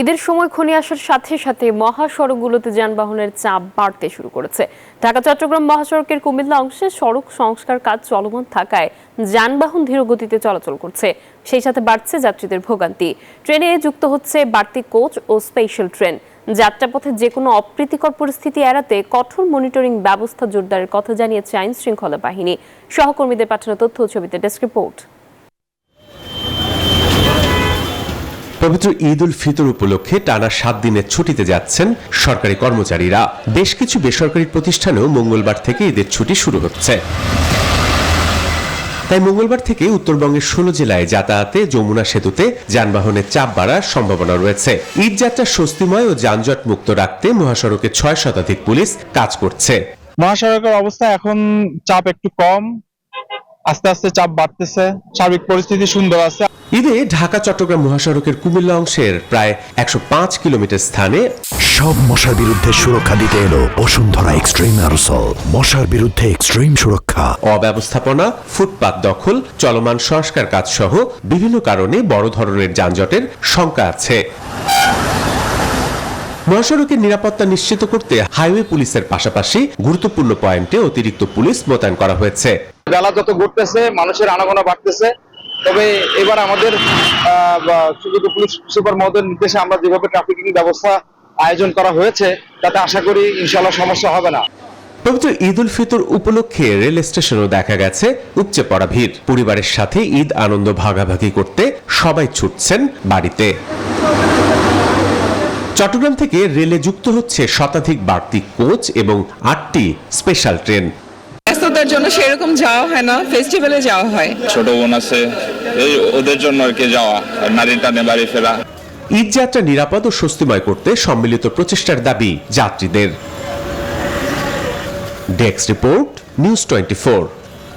ঈদের সময় ঘনিয়ে আসার সাথে সাথে মহাসড়কগুলোতে যানবাহনের চাপ বাড়তে শুরু করেছে। ঢাকা চট্টগ্রাম মহাসড়কের কুমিল্লা অংশে সড়ক সংস্কার কাজ চলমান থাকায় যানবাহন ধীর গতিতে চলাচল করছে, সেই সাথে বাড়ছে যাত্রীদের ভোগান্তি। ট্রেনে যুক্ত হচ্ছে বাড়তি কোচ ও স্পেশাল ট্রেন। যাত্রাপথে যে কোনো অপ্রীতিকর পরিস্থিতি এড়াতে কঠোর মনিটরিং ব্যবস্থা জোরদারের কথা জানিয়েছে আইন শৃঙ্খলা বাহিনী। সহকর্মীদের পাঠানো তথ্য ও ছবিতে ডেস্ক রিপোর্ট। পবিত্র ঈদ উল ফিতর উপলক্ষে টানা 7 দিনের ছুটিতে যাচ্ছেন সরকারি কর্মচারীরা। বেশ কিছু বেসরকারি প্রতিষ্ঠানেও মঙ্গলবার থেকে ঈদের ছুটি শুরু হচ্ছে। তাই মঙ্গলবার থেকে উত্তরবঙ্গের 16 জেলায় যাতায়াতে যমুনা সেতুতে যানবাহনের চাপ বাড়ার সম্ভাবনা রয়েছে। ঈদ যাত্রা স্বস্তিময় ও যানজট মুক্ত রাখতে মহাসড়কে 6 শতাধিক পুলিশ কাজ করছে। মহাসড়কের অবস্থা এখন চাপ একটু কম, আস্তে আস্তে চাপ বাড়তেছে, সার্বিক পরিস্থিতি সুন্দর আছে। ঈদে ঢাকা চট্টগ্রাম মহাসড়কের কুমিল্লা অংশের প্রায় 105 কিলোমিটার স্থানে সব মশার বিরুদ্ধে সুরক্ষা দিতে এলো বসুন্ধরা এক্সট্রিম অ্যারোসল। মশার বিরুদ্ধে এক্সট্রিম সুরক্ষা। অব্যবস্থাপনা, ফুটপাত দখল, চলমান সংস্কার কাজ সহ বিভিন্ন কারণে বড় ধরনের যানজটের শঙ্কা আছে। মহাসড়কের নিরাপত্তা নিশ্চিত করতে হাইওয়ে পুলিশের পাশাপাশি গুরুত্বপূর্ণ পয়েন্টে অতিরিক্ত পুলিশ মোতায়েন করা হয়েছে। বেলা যত ঘুরতেছে মানুষের আনাগোনা বাড়তেছে, তবে এবার আমাদের পুলিশ সুপার মহোদয়ের নির্দেশে আমরা যেভাবে ট্রাফিকিং ব্যবস্থা আয়োজন করা হয়েছে তাতে আশা করি ইনশাআল্লাহ সমস্যা হবে না। পবিত্র ঈদ উল ফিতর উপলক্ষে রেল স্টেশনও দেখা গেছে উপচে পড়া ভিড়। পরিবারের সাথে ঈদ আনন্দ ভাগাভাগি করতে সবাই ছুটছেন বাড়িতে। চট্টগ্রাম থেকে রেলে যুক্ত হচ্ছে শতাধিক বাড়তি কোচ এবং 8টি স্পেশাল ট্রেন। ব্যস্ততার জন্য সেরকম যাওয়া হয় না, ফেস্টিভ্যালে যাওয়া হয়। ছোট বোন আছে, এই ওদের জন্য আর কি যাওয়া, নারীর টানে বাড়ি ফেরা। ঈদ যাত্রা নিরাপদ ও স্বস্তিময় করতে সম্মিলিত প্রচেষ্টার দাবি যাত্রীদের। Desk report, news 24।